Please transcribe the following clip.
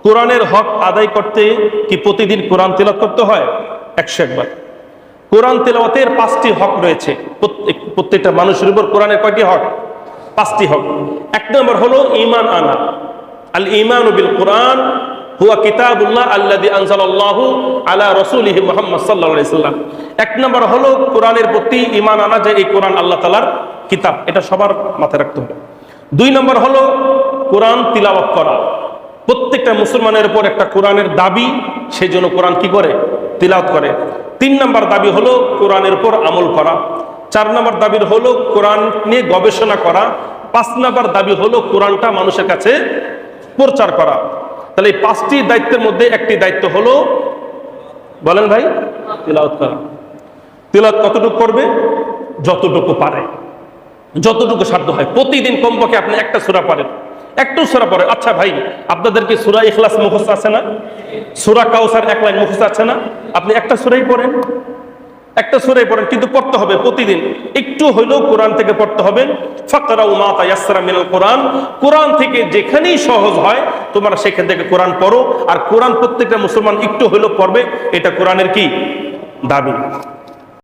কোরআনের হক আদায় করতে কি প্রতিদিন কোরআন তেলাওয়াত করতে হয়? 101 বার। কোরআন তেলাওয়াতের 5টি হক রয়েছে। প্রত্যেকটা মানুষের উপর কোরআনের কয়টি হক? 5টি হক। 1 নম্বর হলো ঈমান আনা। আল ঈমানু বিল কোরআন হুয়া কিতাবুল্লাহ আল্লাযী আনজালাল্লাহু আলা রাসূলিহি মুহাম্মদ সাল্লাল্লাহু আলাইহি সাল্লাম। 1 নম্বর হলো কোরআনের প্রতি ঈমান আনা, যে এই কোরআন আল্লাহ তাআলার কিতাব, এটা সবার মাথায় রাখতে হবে। 2 নম্বর হলো কোরআন তিলাওয়াত করা। প্রত্যেকটা মুসলমানের উপর একটা কোরআনের দাবি, সেই জন্য কোরআন কি করে? তিলাওয়াত করে। 3 নম্বর দাবি হলো কোরআনের উপর আমল করা। 4 নম্বর দাবি হলো কোরআন নিয়ে গবেষণা করা। 5 নম্বর দাবি হলো কোরআনটা মানুষের কাছে প্রচার করা। তাহলে এই 5টি দায়িত্বের মধ্যে একটি দায়িত্ব হলো, বলেন ভাই, তিলাওয়াত করা। তিলাওয়াত কতটুকু করবে? যতটুকু পারে, যতটুকু সাধ্য হয়। প্রতিদিন কমপক্ষে আপনি একটা সূরা পড়েন, একটু সূরা পড়েন। আচ্ছা ভাই, আপনাদের কি সূরা ইখলাস মুখস্থ আছে না? সূরা কাউসার 1 লাইন মুখস্থ আছে না? আপনি একটা সূরাই পড়েন, একটা সূরাই পড়েন, কিন্তু পড়তে হবে প্রতিদিন একটু হইলেও কোরআন থেকে পড়তে হবে। ফাকরাউ মা তায়াসসারা মিনাল কোরআন, কোরআন থেকে যেখানেই সহজ হয় তোমরা সেখান থেকে কোরআন পড়ো। আর কোরআন প্রত্যেকটা মুসলমান একটু হইলেও পড়বে, এটা কোরআনের কি দাবি।